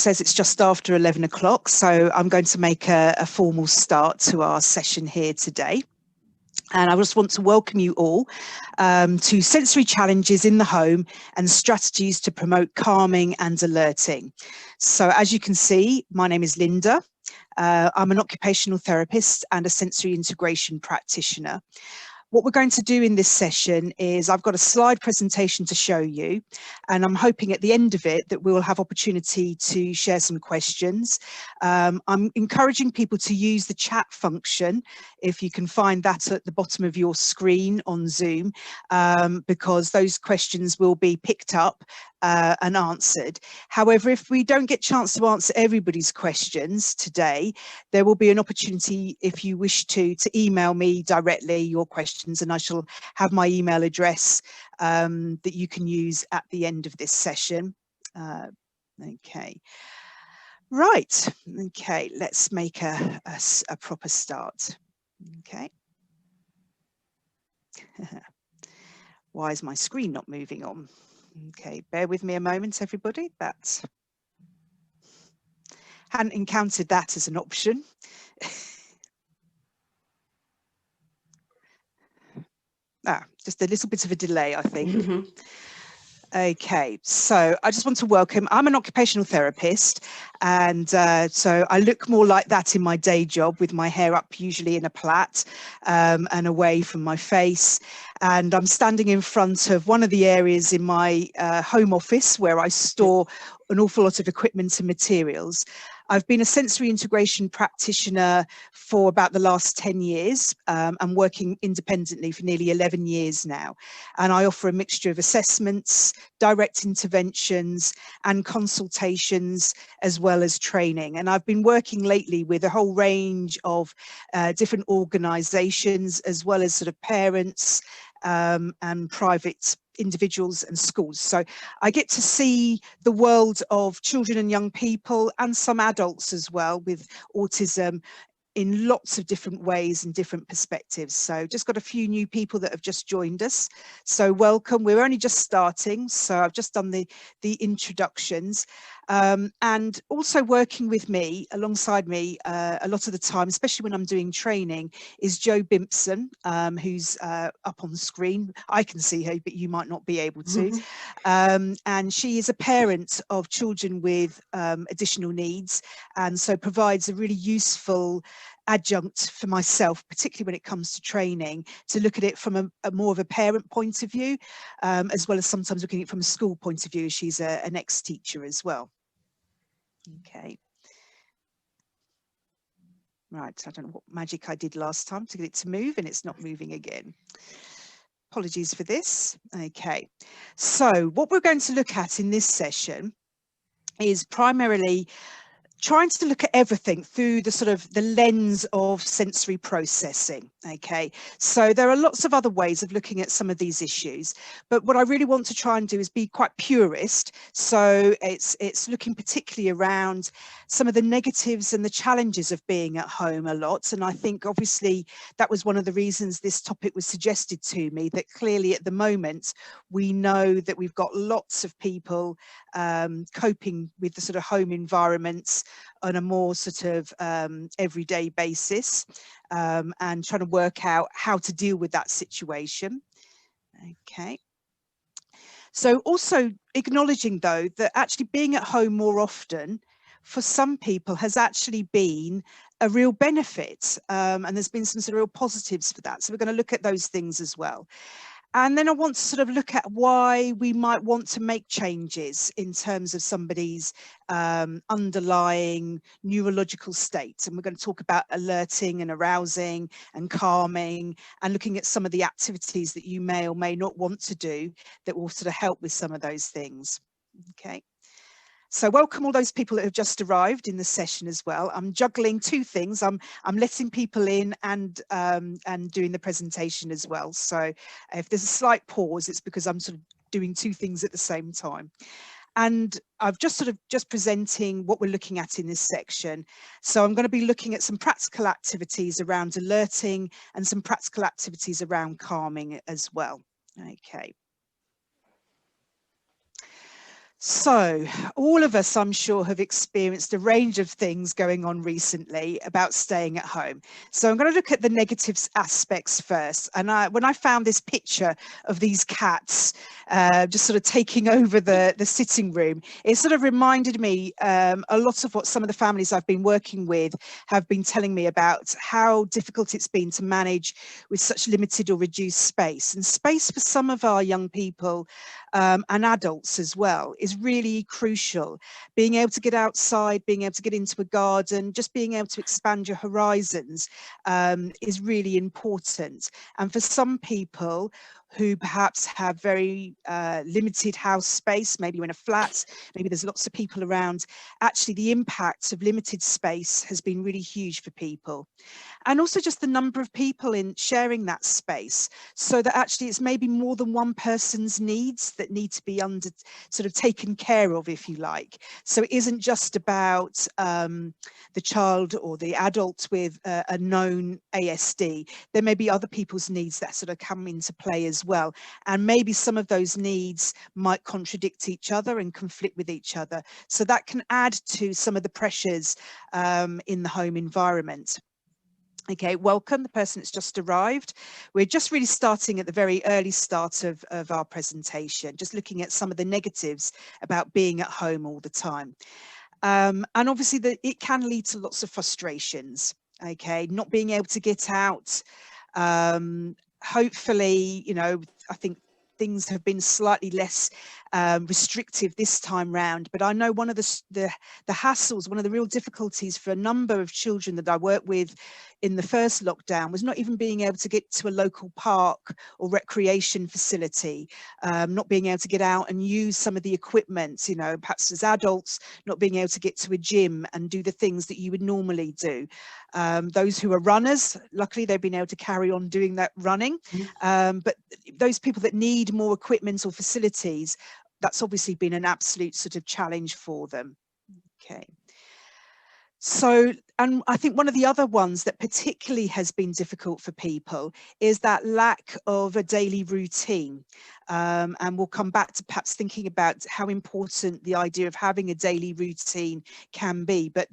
says it's just after 11 o'clock, so I'm going to make a formal start to our session here today. And I just want to welcome you all to sensory challenges in the home and strategies to promote calming and alerting. So as you can see, my name is Lynda. I'm an occupational therapist and a sensory integration practitioner. What we're going to do in this session is I've got a slide presentation to show you, and I'm hoping at the end of it that we will have opportunity to share some questions. I'm encouraging people to use the chat function, if you can find that at the bottom of your screen on Zoom, because those questions will be picked up and answered. However, if we don't get a chance to answer everybody's questions today, there will be an opportunity, if you wish to email me directly your questions, and I shall have my email address that you can use at the end of this session. Okay. Right. Okay, let's make a proper start. Okay. Why is my screen not moving on? Okay, bear with me a moment, everybody. Hadn't encountered that as an option. Just a little bit of a delay, I think. Okay, so I just want to welcome, I'm an occupational therapist, and so I look more like that in my day job, with my hair up usually in a plait and away from my face. And I'm standing in front of one of the areas in my home office where I store an awful lot of equipment and materials. I've been a sensory integration practitioner for about the last 10 years. I'm working independently for nearly 11 years now. And I offer a mixture of assessments, direct interventions and consultations, as well as training. And I've been working lately with a whole range of different organisations, as well as sort of parents and private individuals and schools. So I get to see the world of children and young people, and some adults as well, with autism, in lots of different ways and different perspectives. So just got a few new people that have just joined us. So welcome. We're only just starting, so I've just done the introductions. And also working with me, alongside me, a lot of the time, especially when I'm doing training, is Jo Bimpson, who's up on the screen. I can see her, but you might not be able to. And she is a parent of children with additional needs, and so provides a really useful adjunct for myself, particularly when it comes to training, to look at it from a more of a parent point of view, as well as sometimes looking at it from a school point of view. She's an ex-teacher as well. Okay. Right, I don't know what magic I did last time to get it to move, and it's not moving again. Apologies for this. Okay, so what we're going to look at in this session is primarily trying to look at everything through the sort of the lens of sensory processing. Okay, so there are lots of other ways of looking at some of these issues, but what I really want to try and do is be quite purist. So it's looking particularly around some of the negatives and the challenges of being at home a lot. And I think obviously that was one of the reasons this topic was suggested to me, that clearly at the moment we know that we've got lots of people coping with the sort of home environments on a more sort of everyday basis, and trying to work out how to deal with that situation. Okay. So also acknowledging, though, that actually being at home more often for some people has actually been a real benefit, and there's been some sort of real positives for that. So we're going to look at those things as well. And then I want to sort of look at why we might want to make changes in terms of somebody's underlying neurological state. And we're going to talk about alerting and arousing and calming, and looking at some of the activities that you may or may not want to do that will sort of help with some of those things. Okay. So welcome all those people that have just arrived in the session as well. I'm juggling two things. I'm letting people in and doing the presentation as well. So if there's a slight pause, it's because I'm sort of doing two things at the same time. And I've just presenting what we're looking at in this section. So I'm going to be looking at some practical activities around alerting and some practical activities around calming as well. Okay. So all of us, I'm sure, have experienced a range of things going on recently about staying at home. So I'm going to look at the negative aspects first. And when I found this picture of these cats just sort of taking over the sitting room, it sort of reminded me a lot of what some of the families I've been working with have been telling me about how difficult it's been to manage with such limited or reduced space. And space for some of our young people and adults as well is really crucial. Being able to get outside, being able to get into a garden, just being able to expand your horizons is really important. And for some people who perhaps have very limited house space, maybe you're in a flat, maybe there's lots of people around, actually the impact of limited space has been really huge for people. And also just the number of people in sharing that space, so that actually it's maybe more than one person's needs that need to be sort of taken care of, if you like. So it isn't just about the child or the adult with a known ASD. There may be other people's needs that sort of come into play as well. And maybe some of those needs might contradict each other and conflict with each other. So that can add to some of the pressures in the home environment. Okay, welcome, the person that's just arrived. We're just really starting at the very early start of our presentation, just looking at some of the negatives about being at home all the time. And obviously it can lead to lots of frustrations, okay, not being able to get out. Hopefully, you know, I think things have been slightly less restrictive this time round, but I know one of the hassles, one of the real difficulties for a number of children that I worked with in the first lockdown was not even being able to get to a local park or recreation facility, not being able to get out and use some of the equipment, you know, perhaps as adults, not being able to get to a gym and do the things that you would normally do. Those who are runners, luckily they've been able to carry on doing that running, but those people that need more equipment or facilities, that's obviously been an absolute sort of challenge for them. Okay. So, and I think one of the other ones that particularly has been difficult for people is that lack of a daily routine. And we'll come back to perhaps thinking about how important the idea of having a daily routine can be. But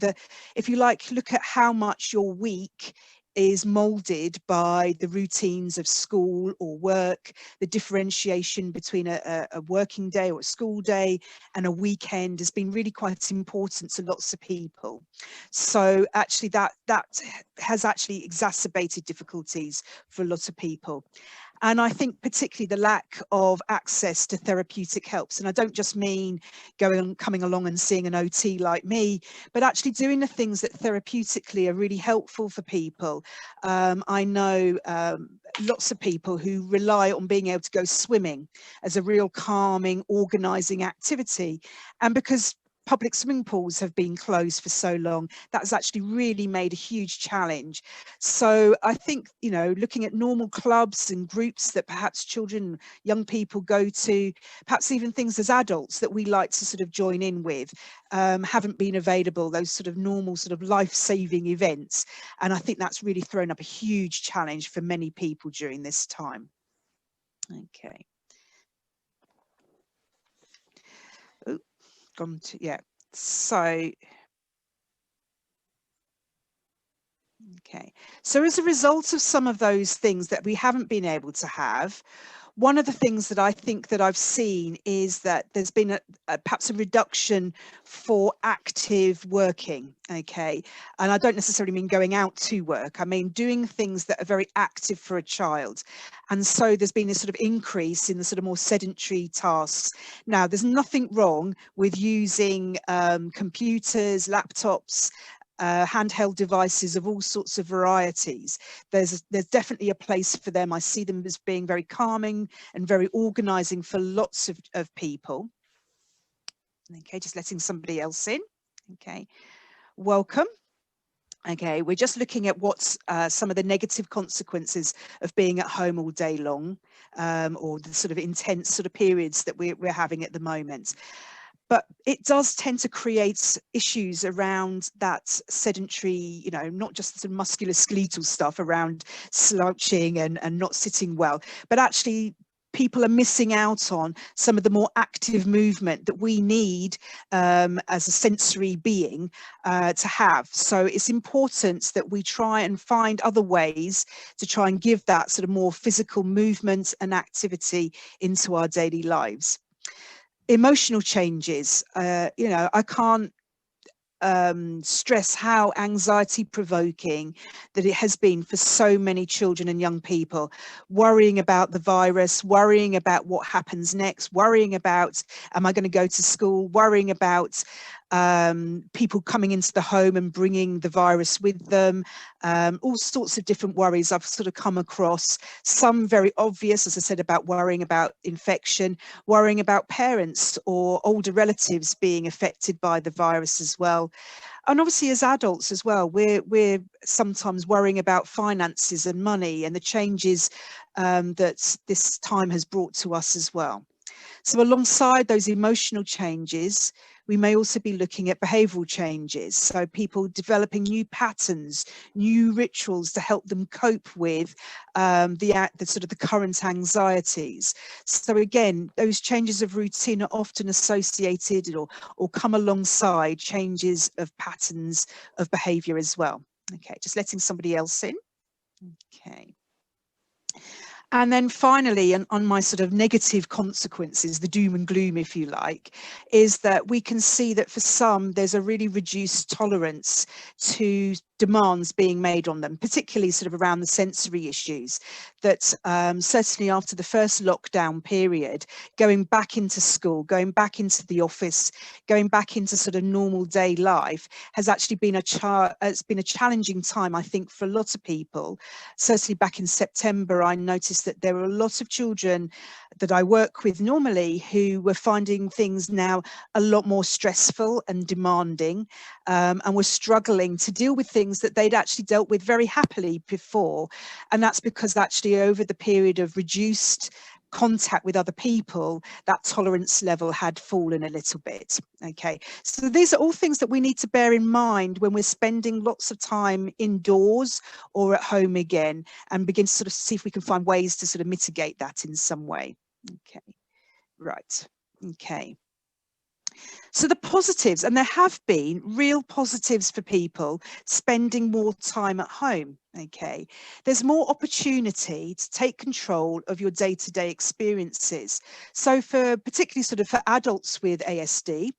if you like, look at how much your week is molded by the routines of school or work, the differentiation between a working day or a school day and a weekend has been really quite important to lots of people. So actually that has actually exacerbated difficulties for a lot of people. And I think particularly the lack of access to therapeutic helps. And I don't just mean coming along and seeing an OT like me, but actually doing the things that therapeutically are really helpful for people. I know lots of people who rely on being able to go swimming as a real calming, organising activity. And because public swimming pools have been closed for so long, that's actually really made a huge challenge. So I think, you know, looking at normal clubs and groups that perhaps children, young people go to, perhaps even things as adults that we like to sort of join in with, haven't been available, those sort of normal sort of life-saving events. And I think that's really thrown up a huge challenge for many people during this time. Okay. Oh, gone to, yeah. So, okay. So as a result of some of those things that we haven't been able to have, one of the things that I think that I've seen is that there's been perhaps a reduction for active working, okay? And I don't necessarily mean going out to work. I mean doing things that are very active for a child. And so there's been this sort of increase in the sort of more sedentary tasks. Now, there's nothing wrong with using computers, laptops, handheld devices of all sorts of varieties. There's definitely a place for them. I see them as being very calming and very organizing for lots of people. Okay, just letting somebody else in. Okay, welcome. Okay, we're just looking at what's some of the negative consequences of being at home all day long, or the sort of intense sort of periods that we're having at the moment. But it does tend to create issues around that sedentary, you know, not just the musculoskeletal stuff around slouching and not sitting well, but actually people are missing out on some of the more active movement that we need as a sensory being to have. So it's important that we try and find other ways to try and give that sort of more physical movement and activity into our daily lives. Emotional changes, you know, I can't stress how anxiety provoking that it has been for so many children and young people, worrying about the virus, worrying about what happens next, worrying about, am I going to go to school, worrying about people coming into the home and bringing the virus with them, all sorts of different worries I've sort of come across. Some very obvious, as I said, about worrying about infection, worrying about parents or older relatives being affected by the virus as well. And obviously as adults as well, we're sometimes worrying about finances and money and the changes that this time has brought to us as well. So alongside those emotional changes, we may also be looking at behavioural changes. So people developing new patterns, new rituals to help them cope with the sort of the current anxieties. So again, those changes of routine are often associated or come alongside changes of patterns of behaviour as well. Okay, just letting somebody else in. Okay. And then finally, and on my sort of negative consequences, the doom and gloom, if you like, is that we can see that for some, there's a really reduced tolerance to demands being made on them, particularly sort of around the sensory issues, that certainly after the first lockdown period, going back into school, going back into the office, going back into sort of normal day life has actually been it's been a challenging time, I think, for a lot of people. Certainly back in September, I noticed that there were a lot of children that I work with normally who were finding things now a lot more stressful and demanding, and were struggling to deal with things that they'd actually dealt with very happily before. And that's because actually over the period of reduced contact with other people, that tolerance level had fallen a little bit. Okay, so these are all things that we need to bear in mind when we're spending lots of time indoors or at home again, and begin to sort of see if we can find ways to sort of mitigate that in some way. Okay, right. Okay. So the positives, and there have been real positives for people spending more time at home. Okay, there's more opportunity to take control of your day-to-day experiences. So for particularly sort of for adults with ASD,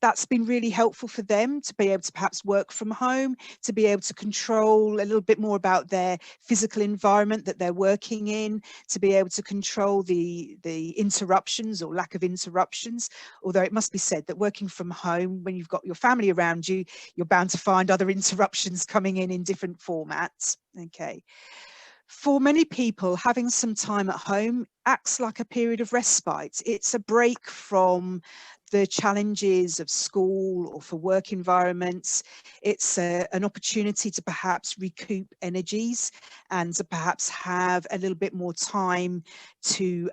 that's been really helpful for them to be able to perhaps work from home, to be able to control a little bit more about their physical environment that they're working in, to be able to control the interruptions or lack of interruptions. Although it must be said that working from home, when you've got your family around you, you're bound to find other interruptions coming in different formats. Okay. For many people, having some time at home acts like a period of respite. It's a break from the challenges of school or for work environments. It's an opportunity to perhaps recoup energies and to perhaps have a little bit more time to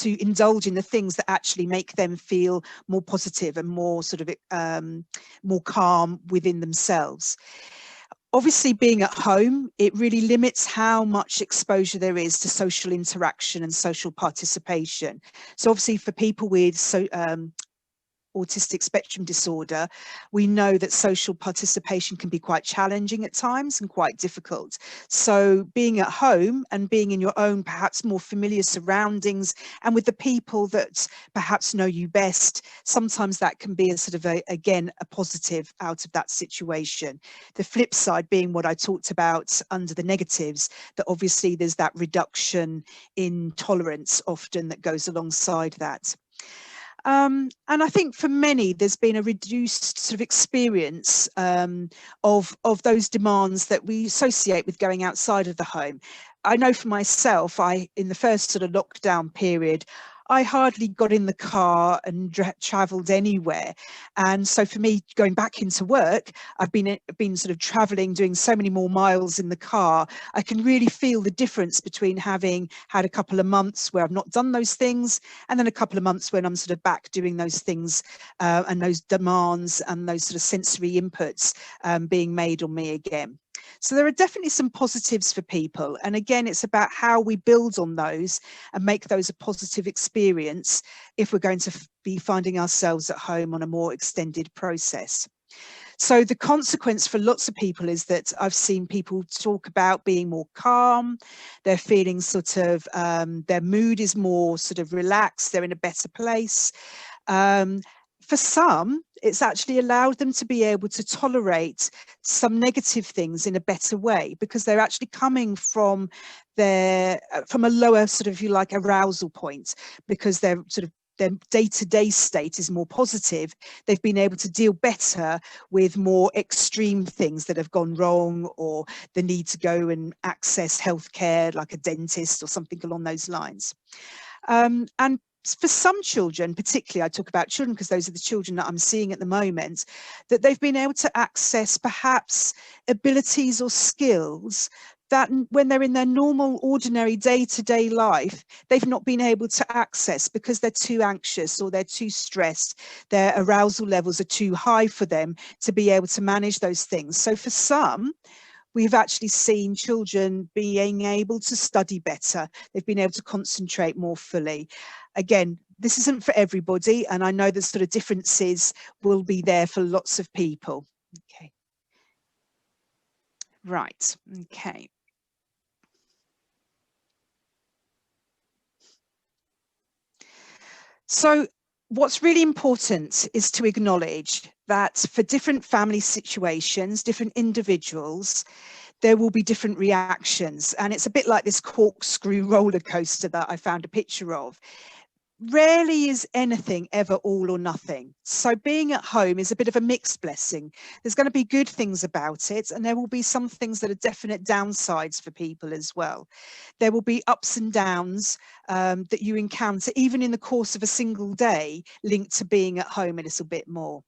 indulge in the things that actually make them feel more positive and more sort of more calm within themselves. Obviously, being at home, it really limits how much exposure there is to social interaction and social participation. So obviously for people with Autistic Spectrum Disorder, we know that social participation can be quite challenging at times and quite difficult. So being at home and being in your own perhaps more familiar surroundings and with the people that perhaps know you best, sometimes that can be a sort of again a positive out of that situation. The flip side being what I talked about under the negatives, that obviously there's that reduction in tolerance often that goes alongside that. And I think for many, there's been a reduced sort of experience of those demands that we associate with going outside of the home. I know for myself, in the first sort of lockdown period, I hardly got in the car and travelled anywhere. And so for me, going back into work, I've been sort of travelling, doing so many more miles in the car. I can really feel the difference between having had a couple of months where I've not done those things, and then a couple of months when I'm sort of back doing those things and those demands and those sort of sensory inputs being made on me again. So there are definitely some positives for people. And again, it's about how we build on those and make those a positive experience if we're going to be finding ourselves at home on a more extended process. So the consequence for lots of people is that I've seen people talk about being more calm, they're feeling sort of, their mood is more sort of relaxed, they're in a better place. For some, it's actually allowed them to be able to tolerate some negative things in a better way, because they're actually coming from from a lower sort of, if you like, arousal point, because they're sort of their day-to-day state is more positive. They've been able to deal better with more extreme things that have gone wrong, or the need to go and access healthcare like a dentist or something along those lines. And for some children, particularly I talk about children because those are the children that I'm seeing at the moment, that they've been able to access perhaps abilities or skills that when they're in their normal, ordinary day-to-day life, they've not been able to access because they're too anxious or they're too stressed. Their arousal levels are too high for them to be able to manage those things. So for some, we've actually seen children being able to study better. They've been able to concentrate more fully. Again, this isn't for everybody, and I know the sort of differences will be there for lots of people. Okay. Right. Okay. So what's really important is to acknowledge that for different family situations, different individuals, there will be different reactions. And it's a bit like this corkscrew roller coaster that I found a picture of. Rarely is anything ever all or nothing. So being at home is a bit of a mixed blessing. There's going to be good things about it, and there will be some things that are definite downsides for people as well. There will be ups and downs that you encounter even in the course of a single day, linked to being at home a little bit more.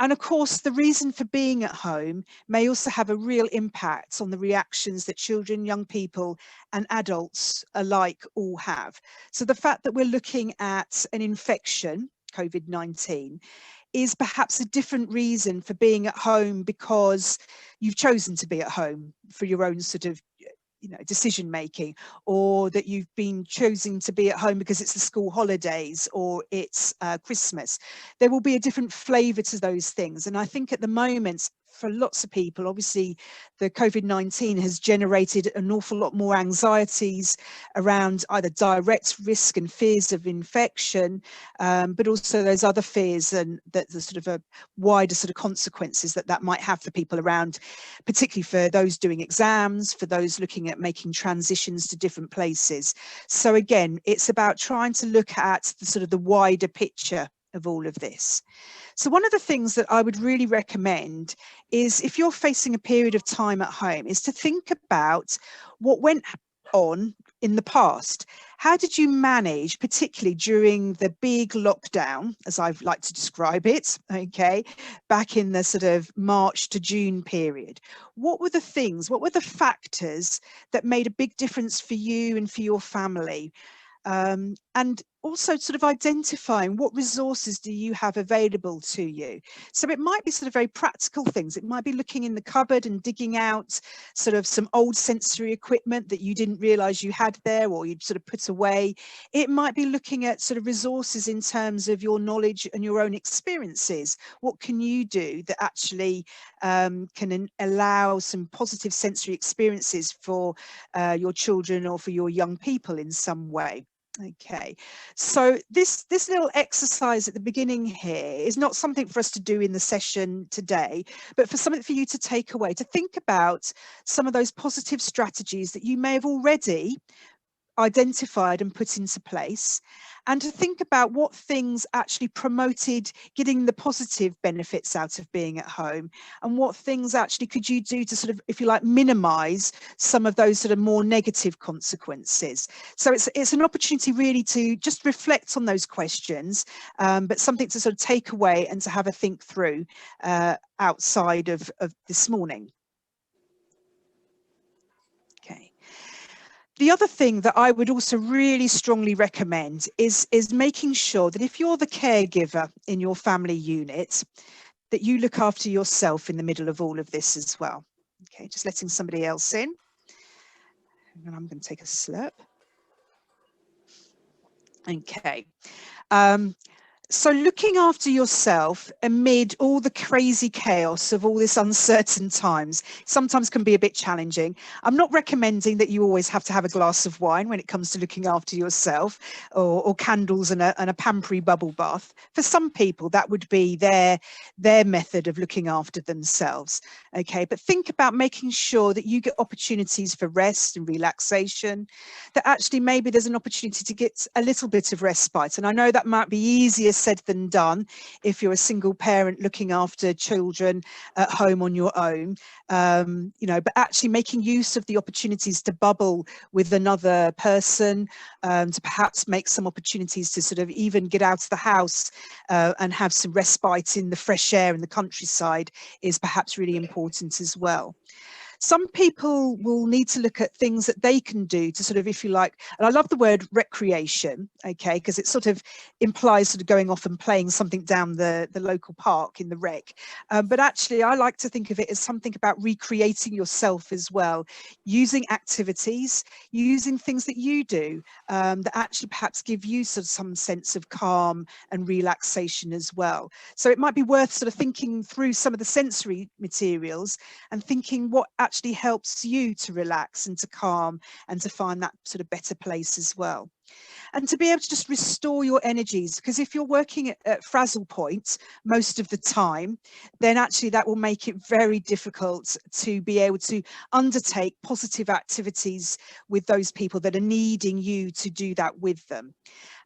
And of course, the reason for being at home may also have a real impact on the reactions that children, young people, and adults alike all have. So the fact that we're looking at an infection, COVID-19, is perhaps a different reason for being at home because you've chosen to be at home for your own sort of decision making, or that you've been choosing to be at home because it's the school holidays or it's Christmas. There will be a different flavour to those things. And I think at the moment, for lots of people, obviously the COVID-19 has generated an awful lot more anxieties around either direct risk and fears of infection, but also those other fears and that the sort of a wider sort of consequences that might have for people around, particularly for those doing exams, for those looking at making transitions to different places. So again, it's about trying to look at the sort of the wider picture of all of this. So one of the things that I would really recommend is, if you're facing a period of time at home, is to think about what went on in the past. How did you manage, particularly during the big lockdown, as I've liked to describe it, okay, back in the sort of March to June period? What were the things, what were the factors that made a big difference for you and for your family? And also sort of identifying what resources do you have available to you. So it might be sort of very practical things. It might be looking in the cupboard and digging out sort of some old sensory equipment that you didn't realize you had there or you'd sort of put away. It might be looking at sort of resources in terms of your knowledge and your own experiences. What can you do that actually can allow some positive sensory experiences for your children or for your young people in some way? Okay, so this little exercise at the beginning here is not something for us to do in the session today, but for something for you to take away, to think about some of those positive strategies that you may have already identified and put into place, and to think about what things actually promoted getting the positive benefits out of being at home, and what things actually could you do to sort of, if you like, minimize some of those sort of more negative consequences. So it's an opportunity really to just reflect on those questions, but something to sort of take away and to have a think through outside of this morning. Okay. The other thing that I would also really strongly recommend is making sure that if you're the caregiver in your family unit, that you look after yourself in the middle of all of this as well. Okay, just letting somebody else in. And I'm going to take a slurp. Okay. So looking after yourself amid all the crazy chaos of all this uncertain times sometimes can be a bit challenging. I'm not recommending that you always have to have a glass of wine when it comes to looking after yourself, or candles and a pampery bubble bath. For some people, that would be their method of looking after themselves. Okay, but think about making sure that you get opportunities for rest and relaxation, that actually maybe there's an opportunity to get a little bit of respite. And I know that might be easier said than done if you're a single parent looking after children at home on your own, you know, but actually making use of the opportunities to bubble with another person, to perhaps make some opportunities to sort of even get out of the house and have some respite in the fresh air in the countryside is perhaps really important as well. Some people will need to look at things that they can do to sort of, if you like, and I love the word recreation, okay, because it sort of implies sort of going off and playing something down the local park in the rec. But actually, I like to think of it as something about recreating yourself as well, using activities, using things that you do that actually perhaps give you sort of some sense of calm and relaxation as well. So it might be worth sort of thinking through some of the sensory materials and thinking what actually helps you to relax and to calm and to find that sort of better place as well. And to be able to just restore your energies, because if you're working at frazzle point most of the time, then actually that will make it very difficult to be able to undertake positive activities with those people that are needing you to do that with them.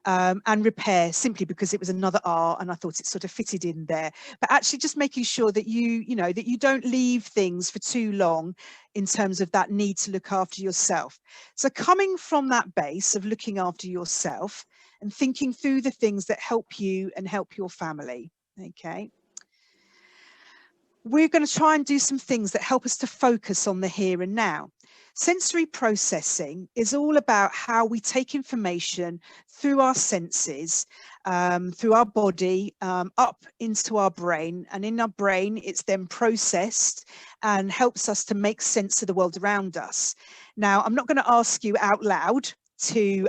And repair, simply because it was another R and I thought it sort of fitted in there. But actually just making sure that you know, that you don't leave things for too long in terms of that need to look after yourself. So coming from that base of looking after yourself and thinking through the things that help you and help your family, okay? We're going to try and do some things that help us to focus on the here and now. Sensory processing is all about how we take information through our senses, through our body, up into our brain. And in our brain, it's then processed and helps us to make sense of the world around us. Now, I'm not going to ask you out loud to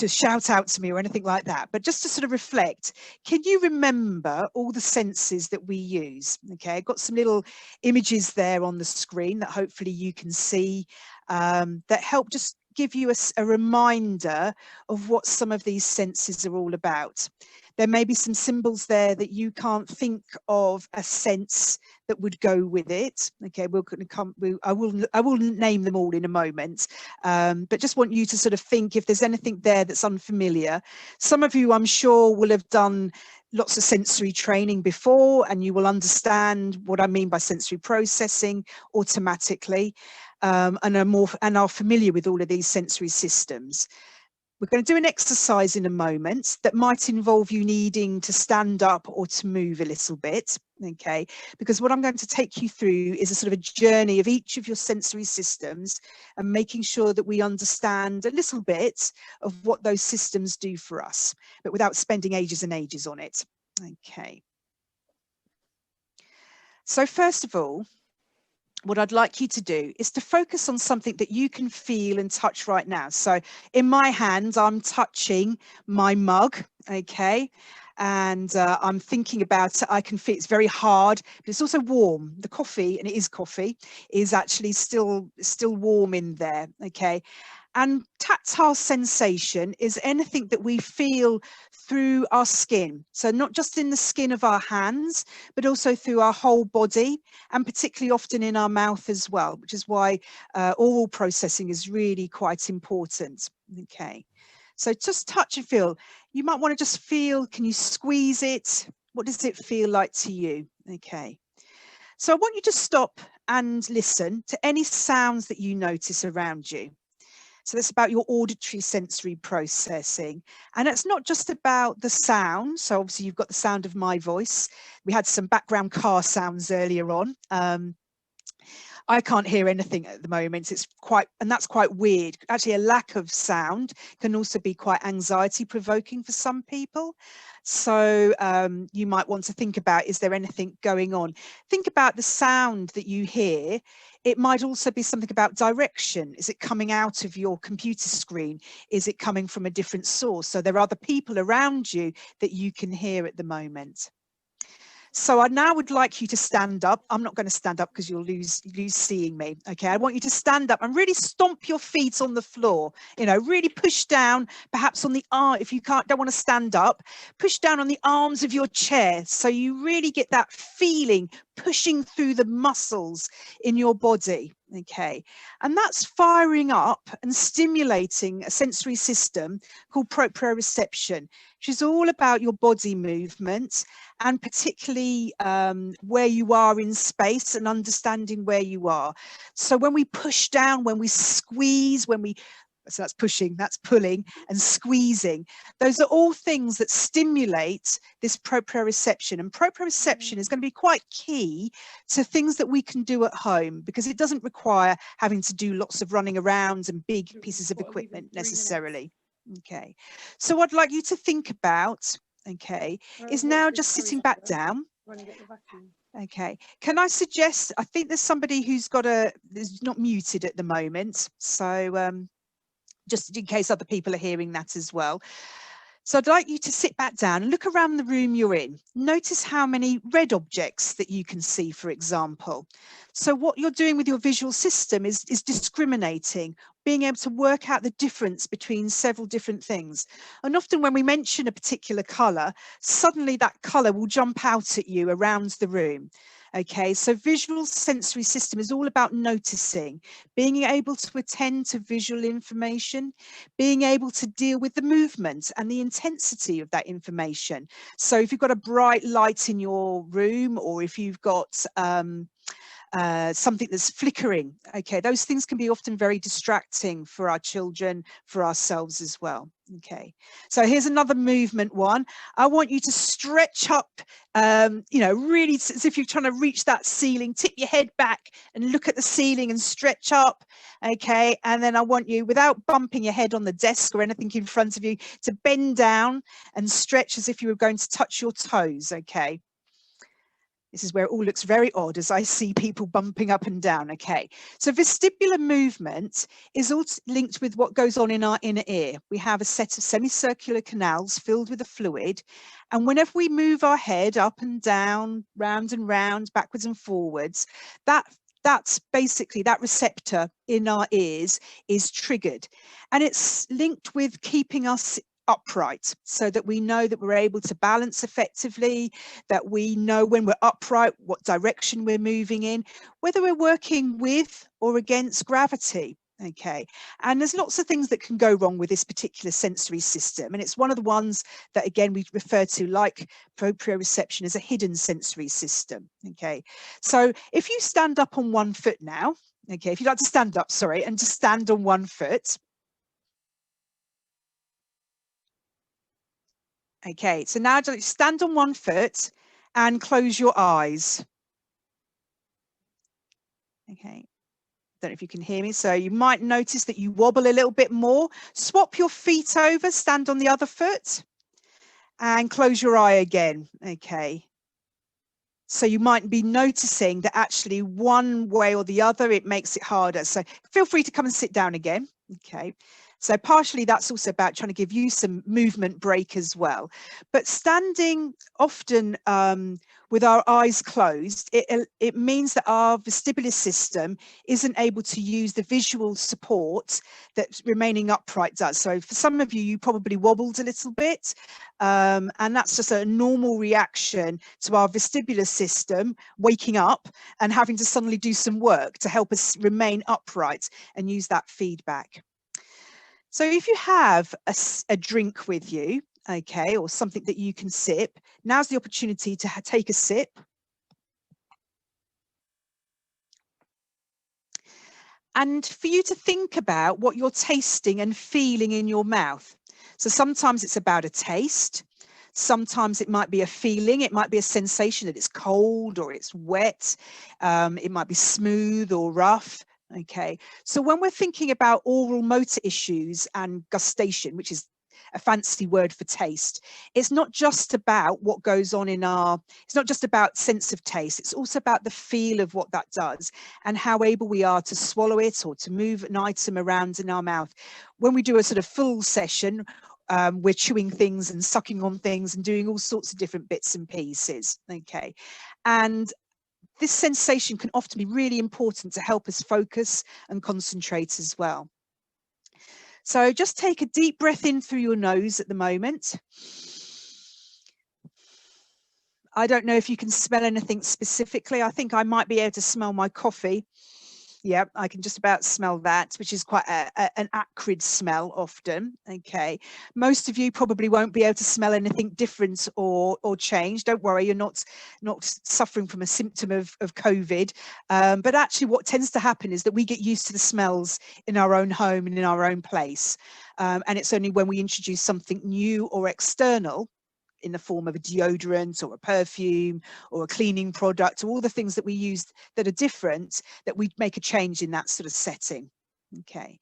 shout out to me or anything like that, but just to sort of reflect, can you remember all the senses that we use? Okay, I've got some little images there on the screen that hopefully you can see, that help just give you a reminder of what some of these senses are all about. There may be some symbols there that you can't think of a sense that would go with it. Okay, we're going to come. I will name them all in a moment, but just want you to sort of think if there's anything there that's unfamiliar. Some of you, I'm sure, will have done lots of sensory training before, and you will understand what I mean by sensory processing automatically, and are familiar with all of these sensory systems. We're going to do an exercise in a moment that might involve you needing to stand up or to move a little bit, okay? Because what I'm going to take you through is a sort of a journey of each of your sensory systems and making sure that we understand a little bit of what those systems do for us, but without spending ages and ages on it, okay? So first of all, what I'd like you to do is to focus on something that you can feel and touch right now. So in my hand, I'm touching my mug, okay? And I'm thinking about it. I can feel it's very hard, but it's also warm. The coffee, and it is coffee, is actually still warm in there, okay? And tactile sensation is anything that we feel through our skin. So not just in the skin of our hands, but also through our whole body, and particularly often in our mouth as well, which is why oral processing is really quite important. Okay, so just touch and feel. You might want to just feel, can you squeeze it? What does it feel like to you? Okay, so I want you to stop and listen to any sounds that you notice around you. So that's about your auditory sensory processing. And it's not just about the sound. So obviously you've got the sound of my voice. We had some background car sounds earlier on. I can't hear anything at the moment. And that's quite weird. Actually, a lack of sound can also be quite anxiety provoking for some people. So you might want to think about, is there anything going on? Think about the sound that you hear. It might also be something about direction. Is it coming out of your computer screen? Is it coming from a different source? So there are other people around you that you can hear at the moment. So I now would like you to stand up. I'm not going to stand up because you'll lose seeing me. Okay, I want you to stand up and really stomp your feet on the floor. You know, really push down, perhaps on the arm. If you don't want to stand up, push down on the arms of your chair. So you really get that feeling pushing through the muscles in your body. Okay, and that's firing up and stimulating a sensory system called proprioreception, which is all about your body movement, and particularly where you are in space and understanding where you are. So when we push down, when we squeeze, so that's pushing, that's pulling, and squeezing. Those are all things that stimulate this proprioreception. And proprioreception is going to be quite key to things that we can do at home, because it doesn't require having to do lots of running around and big pieces of equipment necessarily. Okay, so what I'd like you to think about, okay, is now just sitting back down. Okay, can I suggest, I think there's somebody who's not muted at the moment, so just in case other people are hearing that as well. So I'd like you to sit back down and look around the room you're in. Notice how many red objects that you can see, for example. So what you're doing with your visual system is discriminating, being able to work out the difference between several different things. And often when we mention a particular colour, suddenly that colour will jump out at you around the room. Okay, so visual sensory system is all about noticing, being able to attend to visual information, being able to deal with the movement and the intensity of that information. So if you've got a bright light in your room, or if you've got something that's flickering, okay, those things can be often very distracting for our children, for ourselves as well. Okay, so here's another movement one. I want you to stretch up, you know, really as if you're trying to reach that ceiling. Tip your head back and look at the ceiling and stretch up. Okay, and then I want you, without bumping your head on the desk or anything in front of you, to bend down and stretch as if you were going to touch your toes. Okay. This is where it all looks very odd as I see people bumping up and down. Okay, so vestibular movement is all linked with what goes on in our inner ear. We have a set of semicircular canals filled with a fluid, and whenever we move our head up and down, round and round, backwards and forwards, that's basically that receptor in our ears is triggered, and it's linked with keeping us upright, so that we know that we're able to balance effectively, that we know when we're upright what direction we're moving in, whether we're working with or against gravity. Okay, and there's lots of things that can go wrong with this particular sensory system, and it's one of the ones that again we refer to, like proprioreception, as a hidden sensory system. Okay, so if you stand up on one foot now, okay, if you'd like to stand up, sorry, and just stand on one foot. Okay, so now just stand on one foot and close your eyes. Okay, don't know if you can hear me. So you might notice that you wobble a little bit more. Swap your feet over, stand on the other foot and close your eye again. Okay. So you might be noticing that actually one way or the other, it makes it harder. So feel free to come and sit down again. Okay. So partially that's also about trying to give you some movement break as well. But standing often with our eyes closed, it means that our vestibular system isn't able to use the visual support that remaining upright does. So for some of you, you probably wobbled a little bit, and that's just a normal reaction to our vestibular system waking up and having to suddenly do some work to help us remain upright and use that feedback. So if you have a drink with you, okay, or something that you can sip, now's the opportunity to take a sip. And for you to think about what you're tasting and feeling in your mouth. So sometimes it's about a taste, Sometimes it might be a feeling, it might be a sensation that it's cold or it's wet, it might be smooth or rough. Okay, so when we're thinking about oral motor issues and gustation, which is a fancy word for taste, it's not just about what goes on in it's not just about sense of taste, it's also about the feel of what that does and how able we are to swallow it or to move an item around in our mouth. When we do a sort of full session, we're chewing things and sucking on things and doing all sorts of different bits and pieces. Okay, and this sensation can often be really important to help us focus and concentrate as well. So just take a deep breath in through your nose at the moment. I don't know if you can smell anything specifically. I think I might be able to smell my coffee. Yeah, I can just about smell that, which is quite an acrid smell often. Okay, most of you probably won't be able to smell anything different or change. Don't worry, you're not suffering from a symptom of COVID. But actually what tends to happen is that we get used to the smells in our own home and in our own place. And it's only when we introduce something new or external in the form of a deodorant or a perfume or a cleaning product, or all the things that we use that are different, that we make a change in that sort of setting. Okay.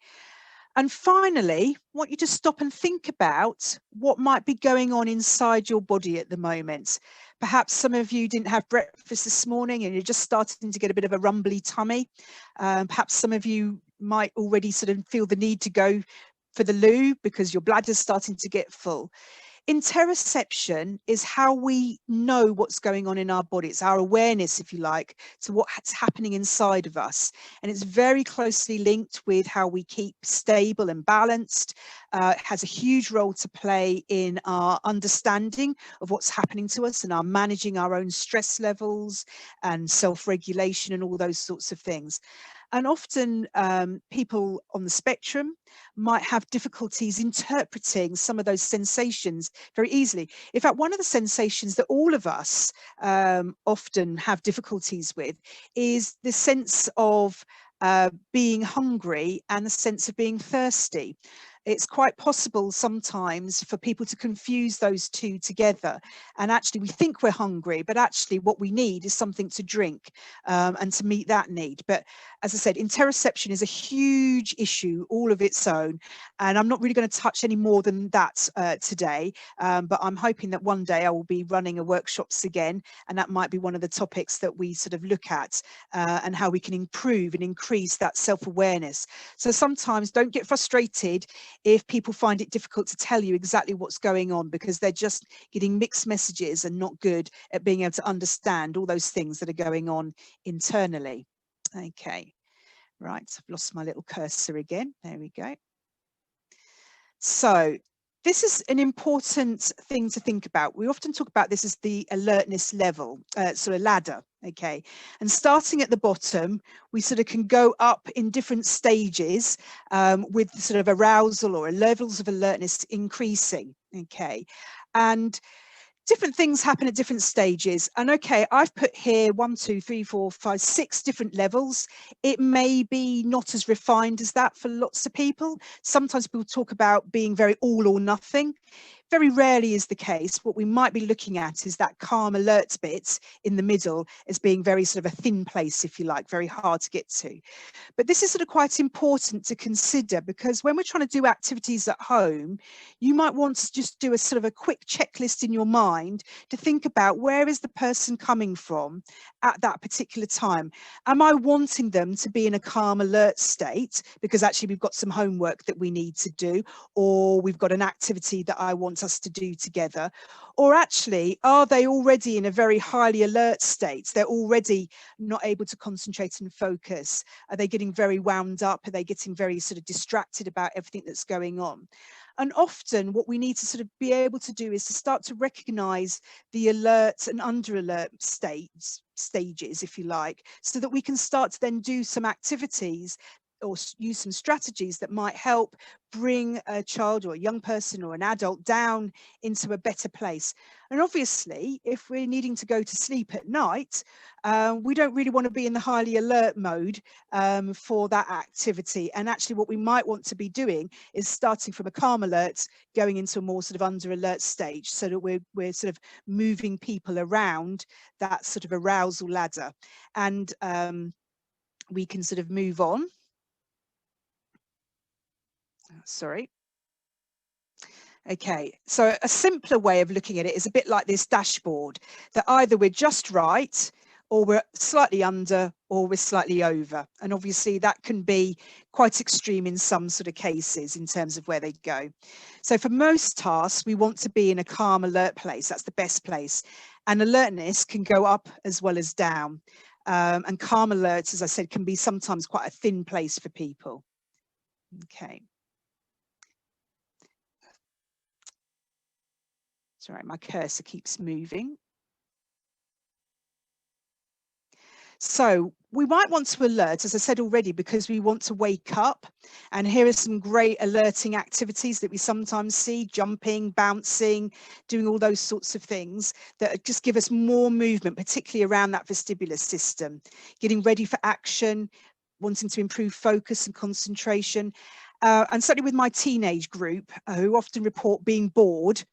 And finally, I want you to stop and think about what might be going on inside your body at the moment. Perhaps some of you didn't have breakfast this morning and you're just starting to get a bit of a rumbly tummy. Perhaps some of you might already sort of feel the need to go for the loo because your bladder's starting to get full. Interoception is how we know what's going on in our body. It's our awareness, if you like, to what's happening inside of us. And it's very closely linked with how we keep stable and balanced. It has a huge role to play in our understanding of what's happening to us and our managing our own stress levels and self-regulation and all those sorts of things. And often people on the spectrum might have difficulties interpreting some of those sensations very easily. In fact, one of the sensations that all of us often have difficulties with is the sense of being hungry and the sense of being thirsty. It's quite possible sometimes for people to confuse those two together. And actually we think we're hungry, but actually what we need is something to drink and to meet that need. But as I said, interoception is a huge issue all of its own. And I'm not really going to touch any more than that today. But I'm hoping that one day I will be running a workshops again. And that might be one of the topics that we sort of look at and how we can improve and increase that self-awareness. So sometimes don't get frustrated if people find it difficult to tell you exactly what's going on, because they're just getting mixed messages and not good at being able to understand all those things that are going on internally. Okay, right, I've lost my little cursor again. There we go. So this is an important thing to think about. We often talk about this as the alertness level, sort of ladder. Okay, and starting at the bottom, we sort of can go up in different stages with sort of arousal or levels of alertness increasing. Okay, and different things happen at different stages. And okay, I've put here 1, 2, 3, 4, 5, 6 different levels. It may be not as refined as that for lots of people. Sometimes people talk about being very all or nothing. Very rarely is the case. What we might be looking at is that calm alert bit in the middle as being very sort of a thin place, if you like, very hard to get to. But this is sort of quite important to consider, because when we're trying to do activities at home, you might want to just do a sort of a quick checklist in your mind to think about, where is the person coming from at that particular time? Am I wanting them to be in a calm alert state because actually we've got some homework that we need to do, or we've got an activity that I want us to do together? Or actually, are they already in a very highly alert state? They're already not able to concentrate and focus. Are they getting very wound up? Are they getting very sort of distracted about everything that's going on? And often what we need to sort of be able to do is to start to recognize the alert and under alert stages, if you like, so that we can start to then do some activities or use some strategies that might help bring a child or a young person or an adult down into a better place. And obviously, if we're needing to go to sleep at night, we don't really want to be in the highly alert mode for that activity. And actually what we might want to be doing is starting from a calm alert, going into a more sort of under alert stage, so that we're sort of moving people around that sort of arousal ladder. And we can sort of move on. Sorry. Okay, so a simpler way of looking at it is a bit like this dashboard, that either we're just right, or we're slightly under, or we're slightly over. And obviously that can be quite extreme in some sort of cases in terms of where they go. So for most tasks, we want to be in a calm alert place. That's the best place. And alertness can go up as well as down. And calm alerts, as I said, can be sometimes quite a thin place for people. Okay. Sorry, my cursor keeps moving. So we might want to alert, as I said already, because we want to wake up. And here are some great alerting activities that we sometimes see: jumping, bouncing, doing all those sorts of things that just give us more movement, particularly around that vestibular system, getting ready for action, wanting to improve focus and concentration. And certainly with my teenage group, who often report being bored,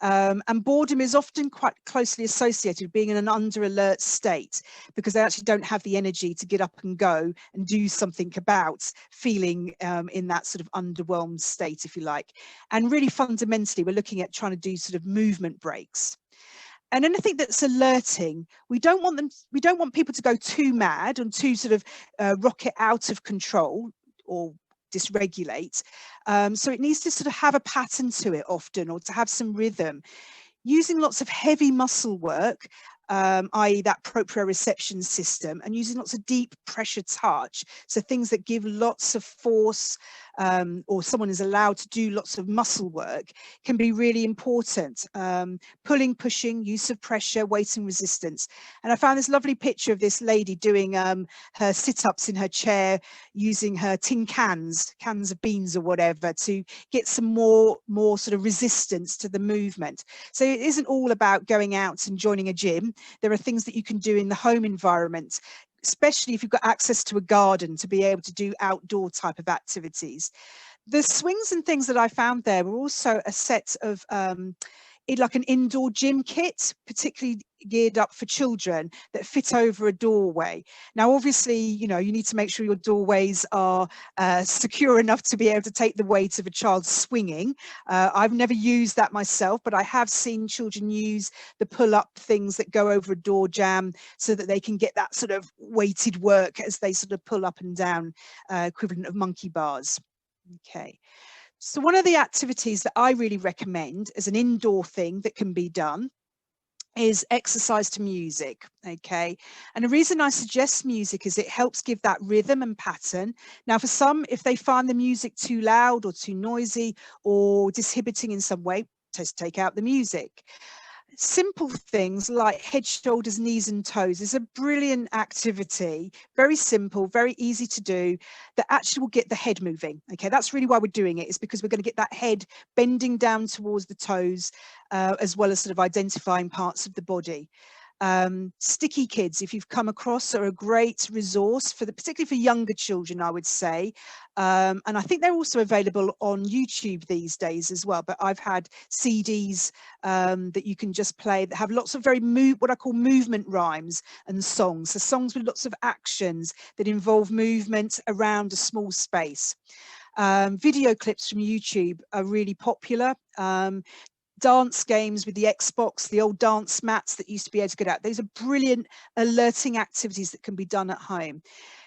and boredom is often quite closely associated with being in an under alert state, because they actually don't have the energy to get up and go and do something about feeling in that sort of underwhelmed state, if you like. And really fundamentally, we're looking at trying to do sort of movement breaks. And anything that's alerting, we don't want people to go too mad and too sort of rocket out of control or dysregulate. So it needs to sort of have a pattern to it often, or to have some rhythm. Using lots of heavy muscle work, i.e. that proprioreception system, and using lots of deep pressure touch, so things that give lots of force, or someone is allowed to do lots of muscle work, can be really important. Pulling, pushing, use of pressure, weight and resistance. And I found this lovely picture of this lady doing her sit-ups in her chair, using her tin cans of beans or whatever, to get some more sort of resistance to the movement. So it isn't all about going out and joining a gym. There are things that you can do in the home environment, especially if you've got access to a garden, to be able to do outdoor type of activities. The swings and things that I found there were also a set of like an indoor gym kit, particularly geared up for children, that fit over a doorway. Now, obviously, you know, you need to make sure your doorways are secure enough to be able to take the weight of a child swinging. I've never used that myself, but I have seen children use the pull-up things that go over a door jamb, so that they can get that sort of weighted work as they sort of pull up and down, equivalent of monkey bars. Okay. So one of the activities that I really recommend as an indoor thing that can be done is exercise to music. Okay. And the reason I suggest music is it helps give that rhythm and pattern. Now, for some, if they find the music too loud or too noisy or disinhibiting in some way, just take out the music. Simple things like head, shoulders, knees and toes is a brilliant activity. Very simple, very easy to do, that actually will get the head moving. Okay, that's really why we're doing it, is because we're going to get that head bending down towards the toes, as well as sort of identifying parts of the body. Sticky kids, if you've come across, are a great resource for particularly for younger children, I would say. And I think they're also available on YouTube these days as well. But I've had CDs that you can just play that have lots of what I call movement rhymes and songs. So songs with lots of actions that involve movement around a small space. Video clips from YouTube are really popular. Dance games with the Xbox, the old dance mats that used to be able to get out. Those are brilliant alerting activities that can be done at home.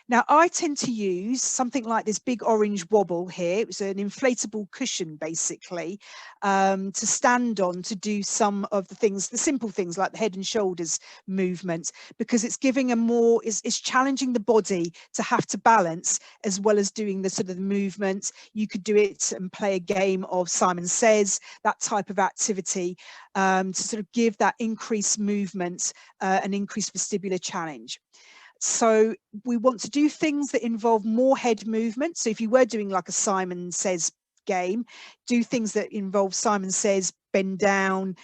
Now, I tend to use something like this big orange wobble here. It was an inflatable cushion, basically, to stand on to do some of the things, the simple things like the head and shoulders movement, because it's giving it's challenging the body to have to balance as well as doing the sort of movement. You could do it and play a game of Simon Says, that type of activity, to sort of give that increased movement and increased vestibular challenge. So we want to do things that involve more head movement. So if you were doing like a Simon Says game, do things that involve Simon Says, bend down,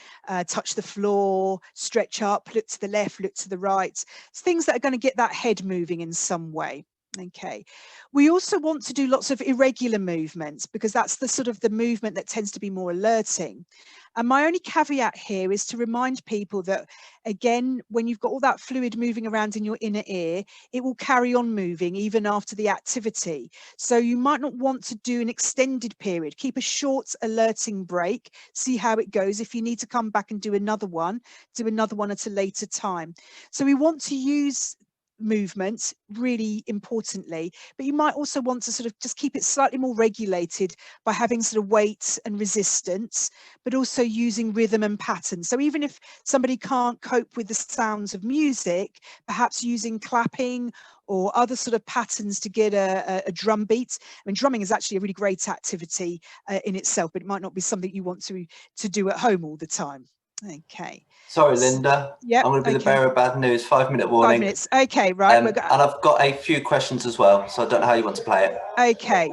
touch the floor, stretch up, look to the left, look to the right. It's things that are going to get that head moving in some way. Okay. We also want to do lots of irregular movements, because that's the sort of the movement that tends to be more alerting. And my only caveat here is to remind people that, again, when you've got all that fluid moving around in your inner ear, it will carry on moving even after the activity. So you might not want to do an extended period. Keep a short alerting break, see how it goes. If you need to come back and do another one at a later time. So we want to use movement really importantly, but you might also want to sort of just keep it slightly more regulated by having sort of weight and resistance, but also using rhythm and pattern. So even if somebody can't cope with the sounds of music, perhaps using clapping or other sort of patterns to get a drum beat. I mean, drumming is actually a really great activity in itself, but it might not be something you want to do at home all the time. Okay. Sorry, Lynda. Yeah. I'm going to be the bearer of bad news. 5-minute warning. 5 minutes. Okay, right. And I've got a few questions as well, so I don't know how you want to play it. Okay.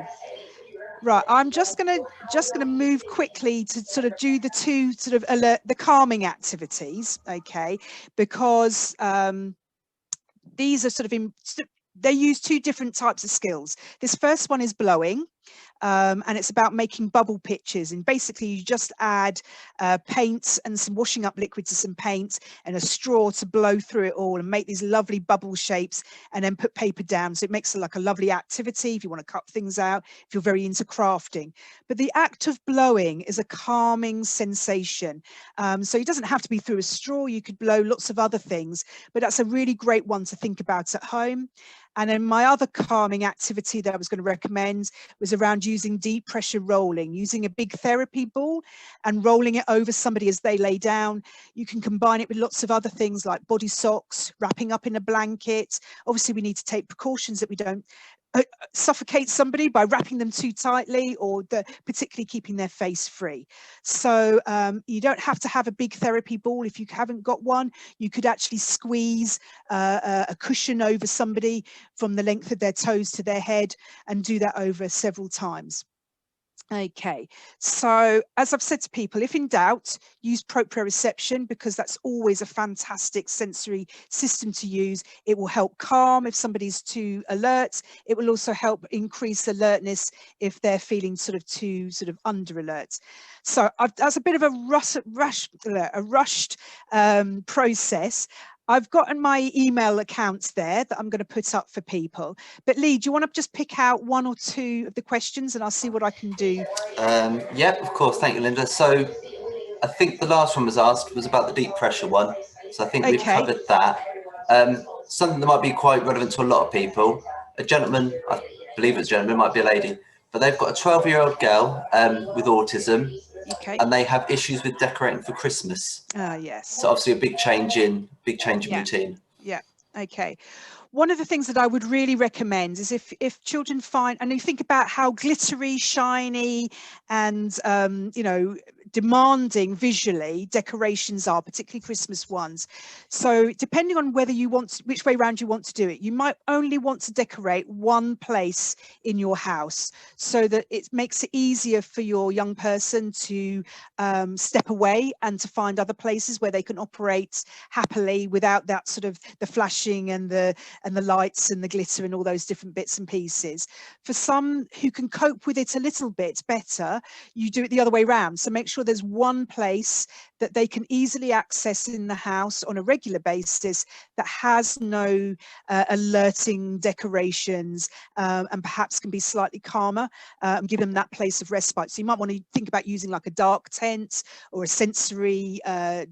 Right. I'm just gonna move quickly to sort of do the two sort of the calming activities. Okay, because these are sort of they use two different types of skills. This first one is blowing. And it's about making bubble pictures, and basically you just add paint and some washing up liquid to some paint and a straw to blow through it all and make these lovely bubble shapes, and then put paper down. So it makes it like a lovely activity if you want to cut things out, if you're very into crafting. But the act of blowing is a calming sensation. So it doesn't have to be through a straw. You could blow lots of other things, but that's a really great one to think about at home. And then my other calming activity that I was going to recommend was around using deep pressure rolling, using a big therapy ball and rolling it over somebody as they lay down. You can combine it with lots of other things like body socks, wrapping up in a blanket. Obviously, we need to take precautions that we don't suffocate somebody by wrapping them too tightly, or particularly keeping their face free. So you don't have to have a big therapy ball. If you haven't got one, you could actually squeeze a cushion over somebody from the length of their toes to their head and do that over several times. Okay, so as I've said to people, if in doubt, use proprioreception, because that's always a fantastic sensory system to use. It will help calm if somebody's too alert. It will also help increase alertness if they're feeling sort of too sort of under alert. So that's a bit of a rushed process. I've gotten my email accounts there that I'm going to put up for people. But Lee, do you want to just pick out one or two of the questions and I'll see what I can do? Yep, of course. Thank you, Lynda. So I think the last one was asked was about the deep pressure one. So I think we've covered that. Something that might be quite relevant to a lot of people. A gentleman, I believe it's a gentleman, might be a lady, but they've got a 12-year-old girl with autism. Okay. And they have issues with decorating for Christmas. Yes. So obviously a big change in routine. Yeah. Okay. One of the things that I would really recommend is if children find, and you think about how glittery, shiny, and you know, demanding visually decorations are, particularly Christmas ones. So depending on whether you want, which way round you want to do it, you might only want to decorate one place in your house, so that it makes it easier for your young person to step away and to find other places where they can operate happily without that sort of the flashing and the lights and the glitter and all those different bits and pieces. For some who can cope with it a little bit better, you do it the other way around. So make sure there's one place that they can easily access in the house on a regular basis that has no alerting decorations, and perhaps can be slightly calmer, and give them that place of respite. So you might want to think about using like a dark tent or a sensory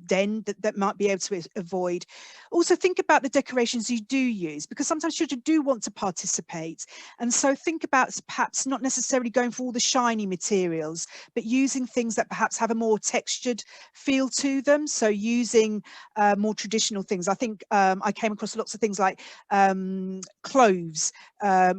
den that might be able to avoid. Also think about the decorations you do use, because sometimes children do want to participate. And so think about perhaps not necessarily going for all the shiny materials, but using things that perhaps have a more textured feel feel to them. So using more traditional things. I think I came across lots of things like cloves,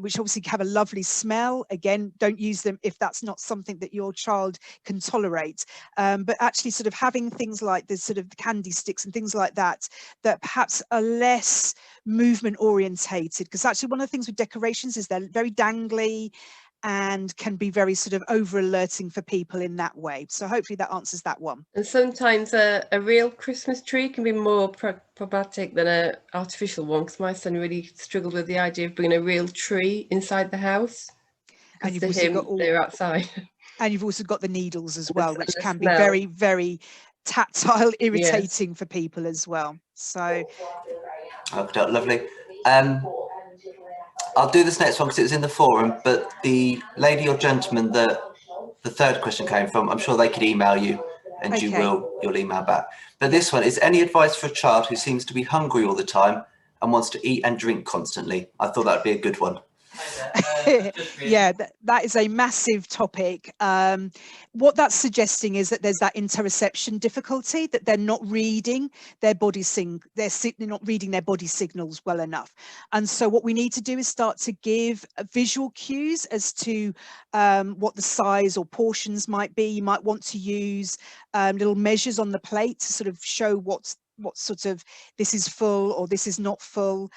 which obviously have a lovely smell. Again, don't use them if that's not something that your child can tolerate. But actually sort of having things like the sort of candy sticks and things like that, that perhaps are less movement orientated, because actually one of the things with decorations is they're very dangly and can be very sort of over alerting for people in that way. So hopefully that answers that one. And sometimes a real Christmas tree can be more problematic than an artificial one, because my son really struggled with the idea of bringing a real tree inside the house. And you've also got they're outside. And you've also got the needles as well, which can be smell. very, very tactile, irritating for people as well. So, okay, lovely. I'll do this next one because it was in the forum, but the lady or gentleman that the third question came from, I'm sure they could email you and okay. you'll email back. But this one is, any advice for a child who seems to be hungry all the time and wants to eat and drink constantly? I thought that'd be a good one. Yeah, that is a massive topic. What that's suggesting is that there's that interoception difficulty, that they're not reading their they're not reading their body signals well enough. And so what we need to do is start to give visual cues as to what the size or portions might be. You might want to use little measures on the plate to sort of show what sort of, this is full or this is not full.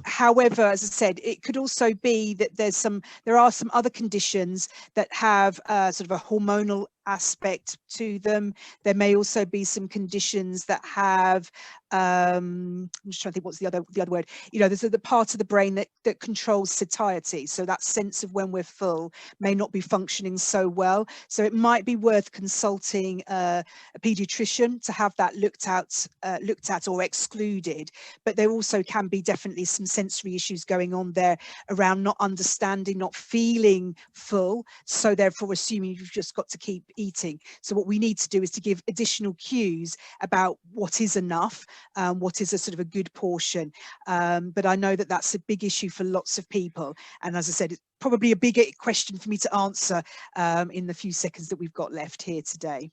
However, as I said, it could also be that there are some other conditions that have sort of a hormonal aspect to them. There may also be some conditions that have I'm just trying to think what's the other word. You know, there's the part of the brain that controls satiety. So that sense of when we're full may not be functioning so well. So it might be worth consulting a pediatrician to have that looked at or excluded. But there also can be definitely some sensory issues going on there around not understanding, not feeling full. So therefore assuming you've just got to keep eating. So what we need to do is to give additional cues about what is enough, what is a sort of a good portion. But I know that that's a big issue for lots of people. And as I said, it's probably a bigger question for me to answer in the few seconds that we've got left here today.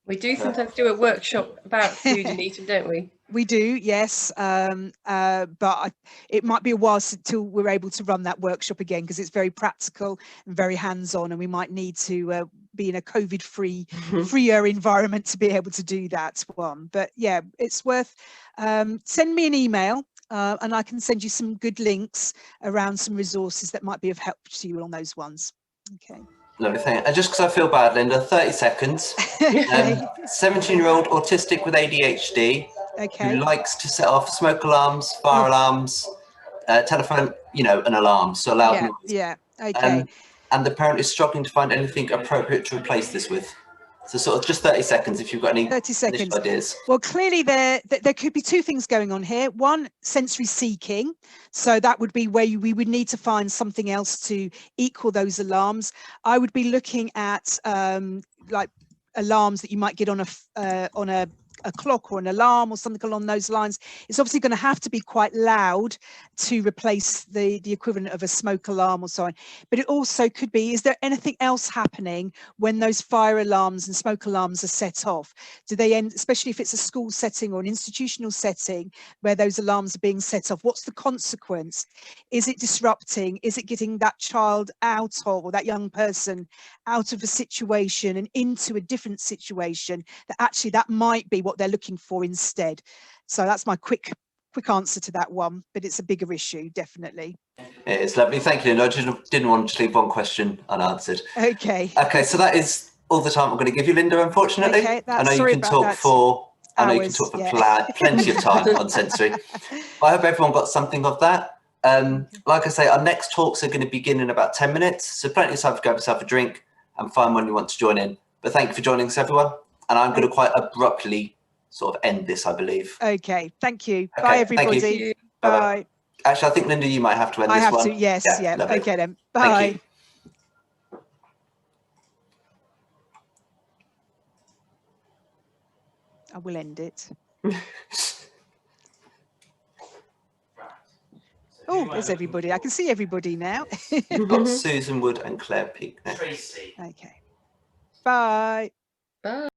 We do sometimes do a workshop about food and eating, don't we? We do, yes, but it might be a while until we're able to run that workshop again, because it's very practical and very hands-on, and we might need to be in a COVID-freer environment to be able to do that one. But yeah, it's worth, send me an email and I can send you some good links around some resources that might be of help to you on those ones. Okay. Lovely thing. And just because I feel bad, Lynda, 30 seconds. 17-year-old autistic with ADHD, who likes to set off smoke alarms, fire alarms, telephone, an alarm, so loud noise. Yeah, okay. And the parent is struggling to find anything appropriate to replace this with. So sort of just 30 seconds if you've got any 30 seconds. initial ideas. Well, clearly there could be two things going on here. One, sensory seeking. So that would be where we would need to find something else to equal those alarms. I would be looking at like alarms that you might get on a clock or an alarm or something along those lines. It's obviously going to have to be quite loud to replace the equivalent of a smoke alarm or so on. But it also could be, is there anything else happening when those fire alarms and smoke alarms are set off? Do they end, especially if it's a school setting or an institutional setting where those alarms are being set off? What's the consequence? Is it disrupting? Is it getting that child out of, or that young person out of a situation and into a different situation that actually that might be what they're looking for instead? So that's my quick answer to that one, but it's a bigger issue, definitely. It is lovely. Thank you, Lynda. I just didn't want to leave one question unanswered. Okay. Okay, so that is all the time I'm going to give you, Lynda, unfortunately. Okay, I know you can talk for plenty of time on sensory. I hope everyone got something of that. Like I say, our next talks are going to begin in about 10 minutes, so plenty of time to grab yourself a drink and find when you want to join in. But thank you for joining us, everyone. And I'm going to quite abruptly sort of end this, I believe. Okay, thank you. Okay, bye, everybody. Thank you. Bye. Actually, I think, Lynda, you might have to end this one. I have to, yes, yeah. Lovely. Okay then, bye. I will end it. Oh, there's everybody. I can see everybody now. We've got Susan Wood and Claire Peak next. Okay. Bye. Bye.